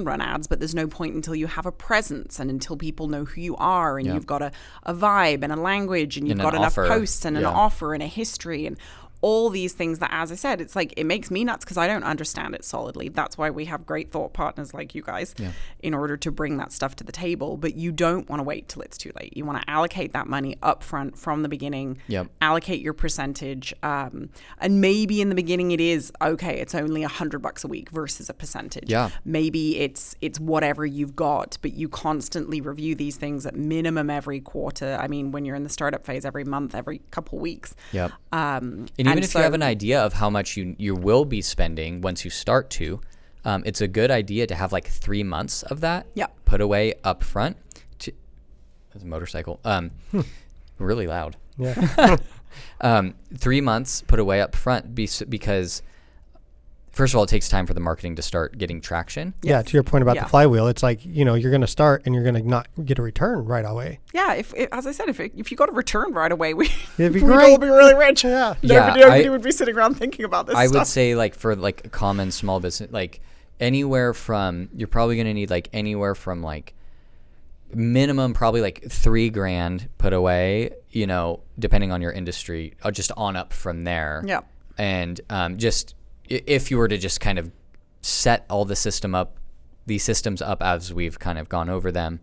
run ads, but there's no point until you have a presence and until people know who you are, and you've got a vibe and a language, and you've got enough posts and an offer and a history and all these things that, as I said, it's like, it makes me nuts because I don't understand it solidly. That's why we have great thought partners like you guys in order to bring that stuff to the table. But you don't want to wait till it's too late. You want to allocate that money up front from the beginning, allocate your percentage. And maybe in the beginning it is, okay, it's only $100 a week versus a percentage. Yeah. Maybe it's whatever you've got, but you constantly review these things at minimum every quarter. I mean, when you're in the startup phase, every month, every couple weeks. Yep. Even if you have an idea of how much you will be spending once you start to, it's a good idea to have like 3 months of that put away up front. There's a motorcycle. Really loud. Yeah. 3 months put away up front because, first of all, it takes time for the marketing to start getting traction. Yeah, to your point about the flywheel, it's like, you're going to start and you're going to not get a return right away. Yeah, as I said, if you got a return right away, it'd be we'd all be really rich. Yeah. Nobody would be sitting around thinking about this I stuff. would say, like, for like a common small business, like anywhere from, you're probably going to need like anywhere from like minimum probably like $3,000 put away, depending on your industry, just on up from there. Yeah. And just if you were to just kind of set all these systems up as we've kind of gone over them,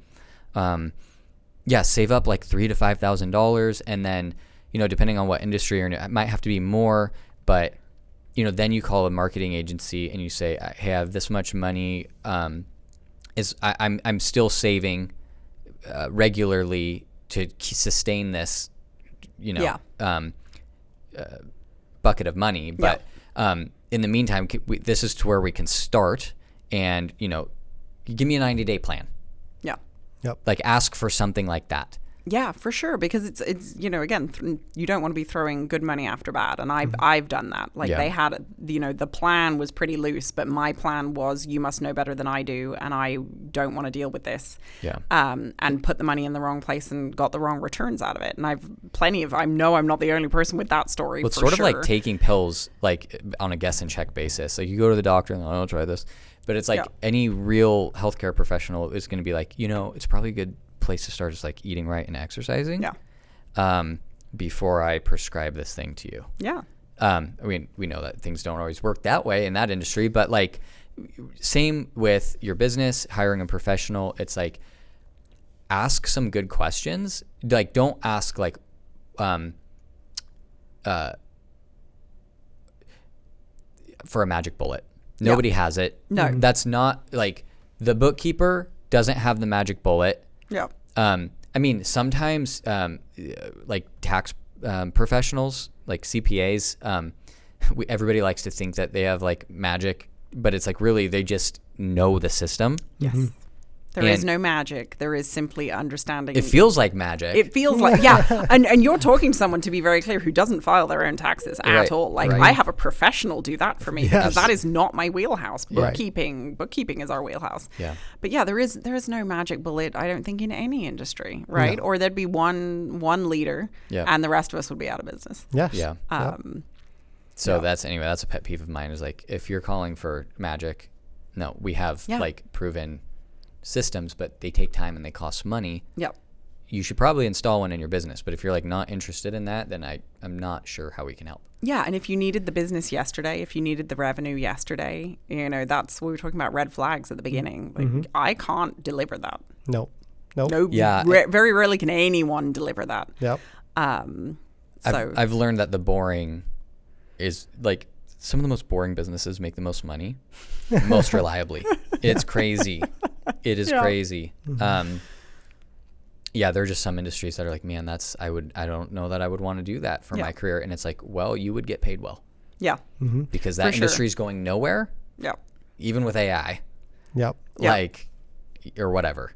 save up like $3,000 to $5,000, and then, depending on what industry you're in, it might have to be more, but, then you call a marketing agency and you say, hey, I have this much money, I'm still saving regularly to sustain this bucket of money. But in the meantime, this is to where we can start, and give me a 90-day plan. Yeah. Yep. Like ask for something like that. Yeah, for sure. Because it's again, you don't want to be throwing good money after bad. And I've done that. Like they had, the plan was pretty loose, but my plan was, you must know better than I do, and I don't want to deal with this. Yeah. And put the money in the wrong place and got the wrong returns out of it. And I know I'm not the only person with that story. Well, it's for sort sure. of like taking pills, like on a guess and check basis. Like you go to the doctor and I'll try this. But it's like any real healthcare professional is going to be like, it's probably a good place to start is like eating right and exercising. Yeah. Before I prescribe this thing to you. Yeah. We know that things don't always work that way in that industry, but like same with your business, hiring a professional. It's like ask some good questions. Like don't ask like for a magic bullet. Nobody has it. No. That's not like the bookkeeper doesn't have the magic bullet. Yeah. Sometimes like tax professionals, like CPAs, everybody likes to think that they have like magic, but it's like really they just know the system. Yes. Mm-hmm. There is no magic. There is simply understanding. It feels like magic. It feels like, yeah. And you're talking to someone, to be very clear, who doesn't file their own taxes at all. Like I have a professional do that for me because that is not my wheelhouse. Bookkeeping is our wheelhouse. Yeah. But yeah, there is no magic bullet, I don't think, in any industry, right? No. Or there'd be one leader and the rest of us would be out of business. Yes. Yeah. That's a pet peeve of mine is like, if you're calling for magic, no, we have like proven systems, but they take time and they cost money. Yep. You should probably install one in your business, but if you're like not interested in that, then I'm not sure how we can help. Yeah, and if you needed the business yesterday, if you needed the revenue yesterday, that's what we were talking about, red flags at the beginning. Like I can't deliver that. No. Yeah. Very rarely can anyone deliver that. Yep. I've learned that the boring is like some of the most boring businesses make the most money, most reliably. It's crazy. It is crazy. Mm-hmm. There are just some industries that are like, man, I don't know that I would want to do that for my career. And it's like, well, you would get paid well. Yeah. Mm-hmm. Because that industry is going nowhere. Yeah. Even with AI. Yep. Or whatever.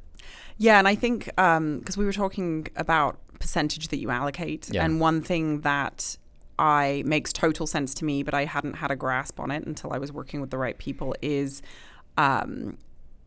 Yeah. And I think, because we were talking about percentage that you allocate, and one thing that makes total sense to me, but I hadn't had a grasp on it until I was working with the right people, is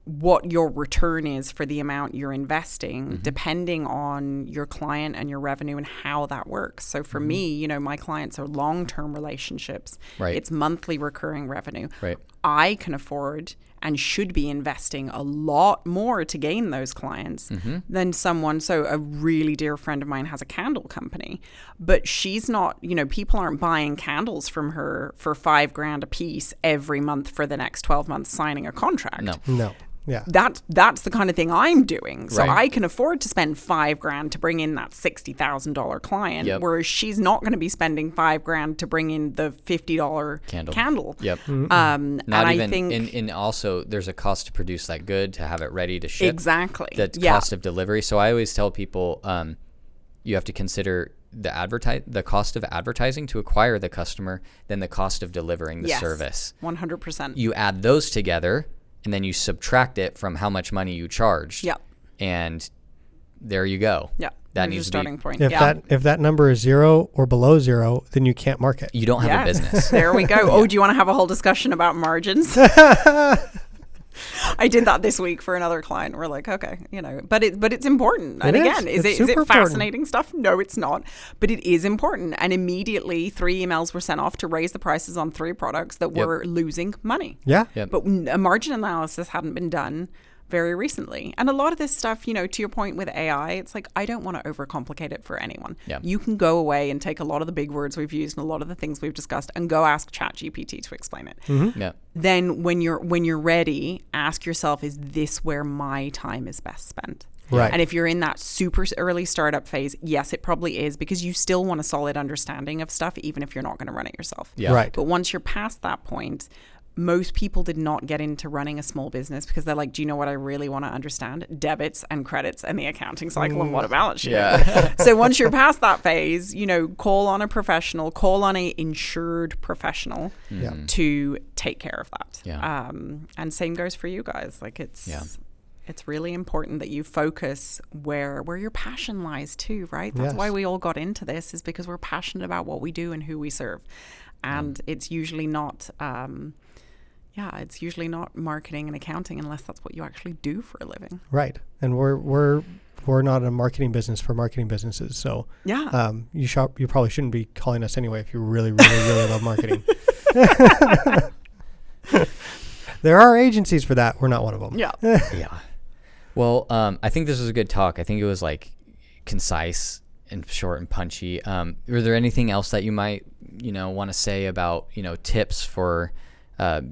what your return is for the amount you're investing, depending on your client and your revenue and how that works. So for me, my clients are long-term relationships. Right. It's monthly recurring revenue. Right. I can afford and should be investing a lot more to gain those clients than someone. So a really dear friend of mine has a candle company, but she's not, people aren't buying candles from her for $5,000 a piece every month for the next 12 months signing a contract. No. Yeah. That's the kind of thing I'm doing. So Right. I can afford to spend $5,000 to bring in that $60,000 client, whereas she's not going to be spending $5,000 to bring in the $50 candle. Yep. Not even, I think, and also there's a cost to produce that good, to have it ready to ship. Exactly. The cost of delivery. So I always tell people, you have to consider the cost of advertising to acquire the customer, then the cost of delivering the service. 100%. You add those together, and then you subtract it from how much money you charged. Yeah. And there you go. Yeah. That needs needs a to be starting point. If that number is 0 or below 0, then you can't market. You don't have a business. There we go. Oh, do you want to have a whole discussion about margins? I did that this week for another client. We're like, okay, but it's important. And again, is it fascinating stuff? No, it's not. But it is important. And immediately 3 emails were sent off to raise the prices on 3 products that were losing money. Yeah. Yep. But a margin analysis hadn't been done very recently. And a lot of this stuff, to your point with AI, it's like, I don't want to overcomplicate it for anyone. Yeah. You can go away and take a lot of the big words we've used and a lot of the things we've discussed and go ask ChatGPT to explain it. Yeah. Then when you're ready, ask yourself, is this where my time is best spent? Right. And if you're in that super early startup phase, yes, it probably is, because you still want a solid understanding of stuff, even if you're not going to run it yourself. Yeah. Right. But once you're past that point, most people did not get into running a small business because they're like, do you know what I really want to understand? Debits and credits and the accounting cycle and what a balance sheet is. So once you're past that phase, you know, call on a professional, call on a insured professional to take care of that. Yeah. And same goes for you guys. Like it's really important that you focus where your passion lies too, right? That's why we all got into this, is because we're passionate about what we do and who we serve. And it's usually not it's usually not marketing and accounting unless that's what you actually do for a living. Right. And we're not a marketing business for marketing businesses. So you probably shouldn't be calling us anyway if you really, really, really love marketing. There are agencies for that. We're not one of them. Yeah. Yeah. Well, I think this was a good talk. I think it was like concise and short and punchy. Were there anything else that you might, want to say about, tips for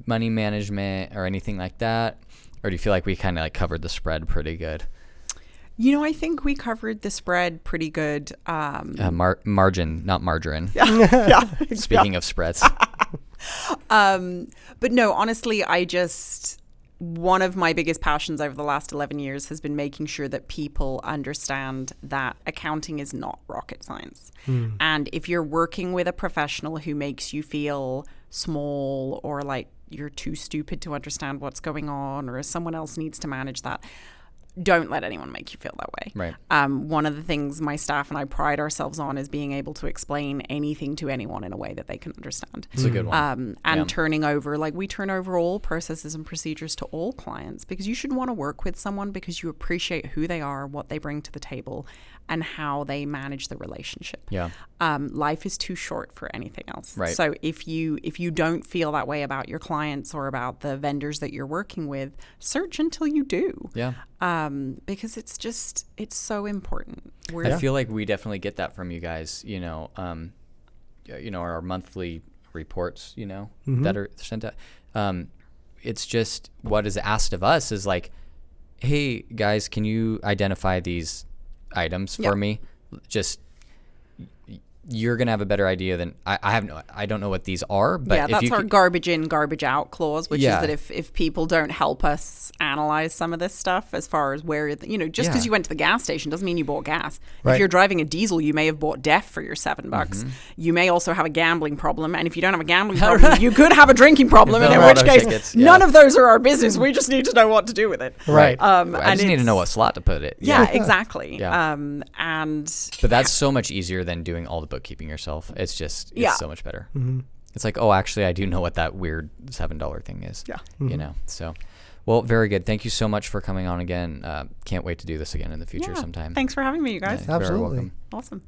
money management or anything like that? Or do you feel like we kind of like covered the spread pretty good? I think we covered the spread pretty good. Margin, not margarine. Yeah. Speaking of spreads. But no, honestly, one of my biggest passions over the last 11 years has been making sure that people understand that accounting is not rocket science. And if you're working with a professional who makes you feel small or like you're too stupid to understand what's going on, or someone else needs to manage that, don't let anyone make you feel that way. Right. One of the things my staff and I pride ourselves on is being able to explain anything to anyone in a way that they can understand. It's a good one. And turning over, we turn over all processes and procedures to all clients, because you should want to work with someone because you appreciate who they are, what they bring to the table, and how they manage the relationship. Yeah. Life is too short for anything else. Right. So if you don't feel that way about your clients or about the vendors that you're working with, search until you do. Yeah. Because it's so important. I feel like we definitely get that from you guys, our monthly reports, that are sent out. It's just what is asked of us is like, hey guys, can you identify these items for me? Just you're gonna have a better idea than I don't know what these are, but that's our garbage in, garbage out clause, which is that if people don't help us analyze some of this stuff, as far as where just because you went to the gas station doesn't mean you bought gas. Right. If you're driving a diesel, you may have bought DEF for your $7. You may also have a gambling problem, and if you don't have a gambling problem, you could have a drinking problem, and in which case none of those are our business. We just need to know what to do with it. Right. I just need to know what slot to put it. Yeah, exactly. But that's so much easier than doing all the bookkeeping yourself. It's so much better. It's like, oh, actually I do know what that weird $7 thing is. So well, very good. Thank you so much for coming on again. Can't wait to do this again in the future sometime. Thanks for having me, you guys. Absolutely. Very welcome. Awesome.